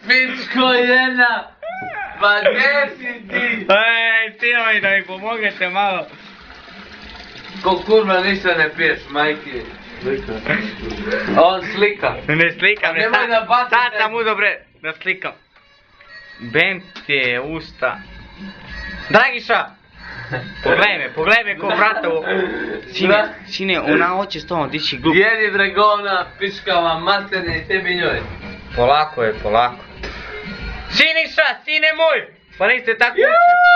Pičko jedna! Pa gdje si ti? Sinovi da mi pomognete malo. Ko kurva ništa ne piješ, majke. On slika. Ne slikam, ne Nemoj da bacite. sad sam uzo bre, da slikam. Bem ti je usta. Dragiša! Pogledaj me ko bratovo. Sine, ona hoće s tobom dići glup. Jedi bregovna, pičkava, materne i tebi njoj. Polako je, polako. Siniša, sine moj! Pa niste tako uči.